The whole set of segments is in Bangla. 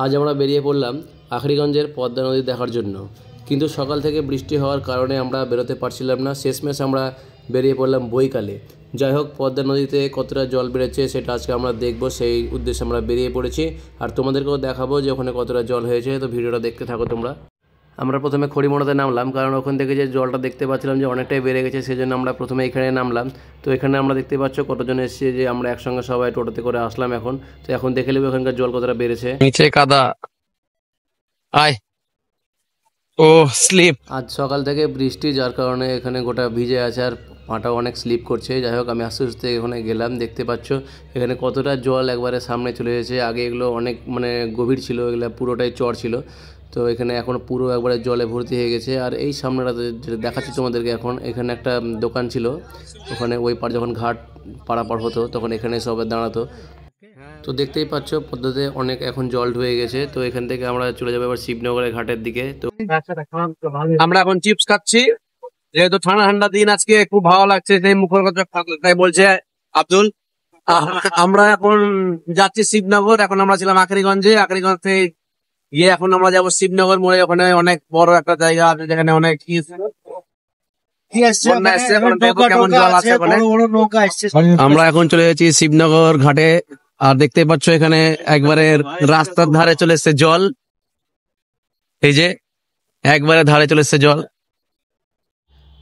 আজ আমরা বেরিয়ে পড়লাম আখরিগঞ্জের পদ্মা নদী দেখার জন্য, কিন্তু সকাল থেকে বৃষ্টি হওয়ার কারণে আমরা বেরোতে পারছিলাম না। শেষমেশ আমরা বেরিয়ে পড়লাম বৈকালে। যাই হোক, পদ্মা নদীতে কতটা জল বেড়েছে সেটা আজকে আমরা দেখব, সেই উদ্দেশ্যে আমরা বেরিয়ে পড়েছি। আর তোমাদেরকেও দেখাবো যে ওখানে কতটা জল হয়েছে, তো ভিডিওটা দেখতে থাকো তোমরা। আমরা প্রথমে খড়িমোড়াতে নামলাম, কারণ ওখান থেকে যে জলটা দেখতে পাচ্ছিলাম যে অনেকটাই বেড়ে গেছে, সেই জন্য আমরা প্রথমে এখানে নামলাম। তো এখানে আমরা দেখতে পাচ্ছ কতজন এসেছে, যে আমরা একসঙ্গে সবাই টোটোতে করে আসলাম এখন। তো এখন দেখে নেবো এখানকার জল কতটা বেড়েছে। নিচে কাদা, আয় ও স্লিপ। আজ সকাল থেকে বৃষ্টি, যার কারণে এখানে গোটা ভিজে আছে আর পাটাও অনেক স্লিপ করছে। যাই হোক, আমি আস্তে আস্তে এখানে গেলাম, দেখতে পাচ্ছ এখানে কতটা জল একবারে সামনে চলে এসেছে। আগে এগুলো অনেক গভীর ছিল, এগুলো পুরোটাই চর ছিল। তো এখানে এখন পুরো একবারে জলে ভর্তি হয়ে গেছে। আর এই সামনেটাতে যেটা দেখাচ্ছি তোমাদেরকে, এখন এখানে একটা দোকান ছিল, ওখানে ওই পার যখন ঘাট পারাপার হতো তখন এখানে সবাই দাঁড়াতো। তো দেখতেই পাচ্ছ পদ্মাতে অনেক এখন জল ঢুকে গেছে। তো এখান থেকে আমরা চলে যাবো এবার শিবনগরের ঘাটের দিকে। তো আমরা এখন চিপস খাচ্ছি, যেহেতু ঠান্ডা ঠান্ডা দিন, আজকে খুব ভালো লাগছে, সেই মুখের কথা তাই বলছে আব্দুল। আমরা এখন যাচ্ছি শিবনগর। এখন আমরা ছিলাম আখরিগঞ্জে, আখরিগঞ্জ থেকে গিয়ে এখন আমরা যাবো শিবনগর মোড়ে। ওখানে অনেক বড় একটা জায়গা আছে, যেখানে অনেক আমরা এখন চলে যাচ্ছি শিবনগর ঘাটে। আর দেখতে পাচ্ছ এখানে একবারে রাস্তার ধারে চলে এসছে জল, এই যে একবারে ধারে চলে এসছে জল।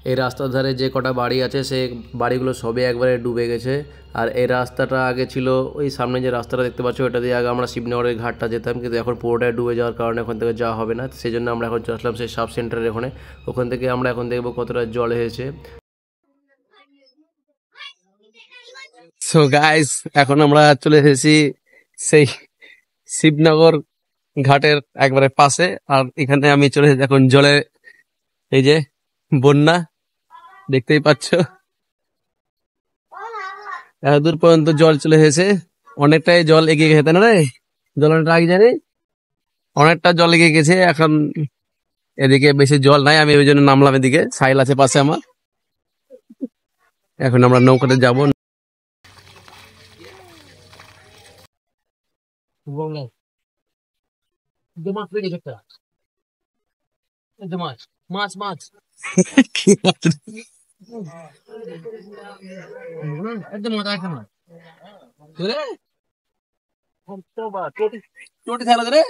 এই রাস্তার ধারে যে কটা বাড়ি আছে, সেই বাড়িগুলো সবই একবারে ডুবে গেছে। আর এই রাস্তাটা আগে ছিল, ওই সামনে যে রাস্তাটা দেখতে পাচ্ছ ওটা দিয়ে আগে আমরা শিবনগরের ঘাটটা যেতাম, কিন্তু এখন পুরোটাই ডুবে যাওয়ার কারণে ওখান থেকে যাওয়া হবে না। সেই জন্য আমরা এখন চলে আসলাম সেই সাব সেন্টারের ওখানে। ওখান থেকে আমরা এখন দেখবো কতটা জল হয়েছে। সো গাইস, এখন আমরা চলে এসেছি সেই শিবনগর ঘাটের একবারে পাশে। আর এখানে আমি চলে এসেছি এখন জলে, এই যে বন্যা দেখতেই পাচ্ছ, এত দূর পর্যন্ত জল চলে এসেছে। অনেকটাই জল এগিয়ে গেছে, তাই না রে? জল অনেকটা আগে জানি, অনেকটা জল এগিয়ে গেছে। এখন এদিকে বেশি জল নাই, আমি ওই জন্য নামলাম এদিকে, সাইল আছে পাশে আমার। এখন আমরা নৌকাতে যাবো। মাছ মাছ একদম চটি থাকলো রে,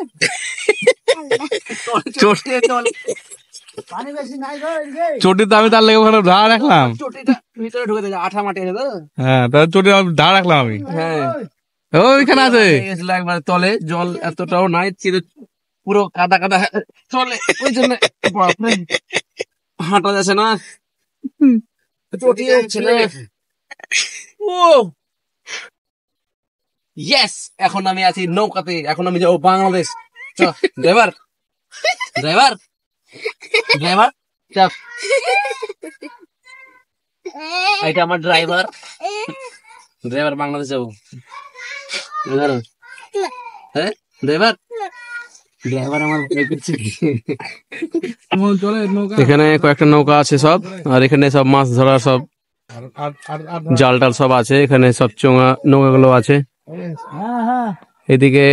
চটি তো আমি তার লেগে ওখানে ধার রাখলাম, চটিটা ভিতরে ঢুকে দিয়েছে, আঠা মাটি আছে তো। হ্যাঁ, তার চটি ধার রাখলাম আমি। হ্যাঁ, ওইখানে আছে একবার তলে, জল এতটাও নাই, কিন্তু পুরো কাদা কাদা চলে, ওই জন্য হাঁটা যাচ্ছে না। চটি ছেলে ও ইয়েস, এখন আমি আছি নৌকাতে, এখন আমি যাবো বাংলাদেশ। ড্রাইভার ড্রাইভার ড্রাইভার চাপ, এটা আমার ড্রাইভার, ড্রাইভার বাংলাদেশ যাবো। হ্যাঁ ড্রাইভার, ড্রাইভার আমার এখানে কয়েকটা নৌকা আছে সব, আর এখানে সব মাছ ধরার সব জাল টাল সব আছে। এখানে সব চোঙা নৌকাগুলো আছে। এদিকে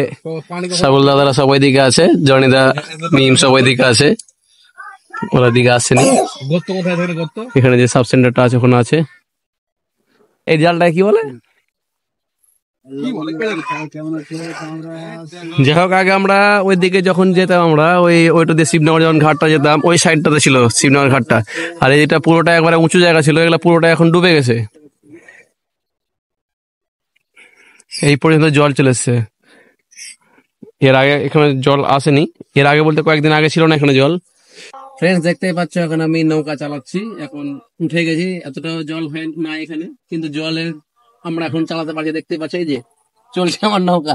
সাবুল দাদারা সব ওইদিকে আছে, জনিদা মিম সব ওইদিকে আছে, ওরা দিকে আসেনি। এখানে যে সাব সেন্টারটা আছে ওখানে আছে। এই জালটা কি বলে? যাই হোক, আগে আমরা ওইদিকে যখন যেতাম, আমরা ওইটা দিয়ে শিবনগর যখন ঘাটটা যেতাম, ওই সাইডটাতে ছিল শিবনগর ঘাটটা। আর এটা পুরোটা একবারে উঁচু জায়গা ছিল, এগুলা পুরোটা এখন ডুবে গেছে। এই পর্যন্ত জল চলে এসছে। এর আগে এখানে জল আসেনি, এর আগে বলতে কয়েকদিন আগে ছিল না এখানে জল। ফ্রেন্ডস, দেখতেই পাচ্ছ এখন আমি নৌকা চালাচ্ছি, এখন উঠে গেছি, এতটাও জল হয় না এখানে, কিন্তু জলের আমরা এখন চালাতে পারছি। দেখতে পাচ্ছ এই যে চলছে আমার নৌকা।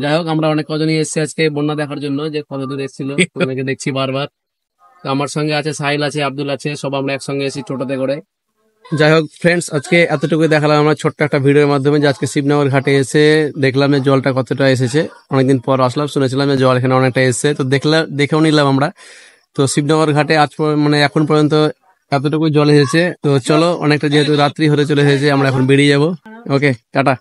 যাই হোক, আমরা অনেক কজনই এসেছি আজকে বন্যা দেখার জন্য, যে কত দূর এসেছিল দেখছি বারবার। আমার সঙ্গে আছে সাহিল আছে, আব্দুল আছে, সব আমরা একসঙ্গে এসেছি টোটোতে করে। যাই হোক ফ্রেন্ডস, আজকে এতটুকুই দেখালাম আমরা ছোট্ট একটা ভিডিওর মাধ্যমে, যে আজকে শিবনগর ঘাটে এসে দেখলাম যে জলটা কতটা এসেছে। অনেকদিন পর আসলাম, শুনেছিলাম যে জল এখানে অনেকটা এসেছে, তো দেখেও নিলাম আমরা। তো শিবনগর ঘাটে আজ এখন পর্যন্ত এতটুকু জল এসেছে। তো চলো, অনেকটা যেহেতু রাত্রি হতে চলে এসেছে, আমরা এখন বেরিয়ে যাবো। ওকে, টাটা।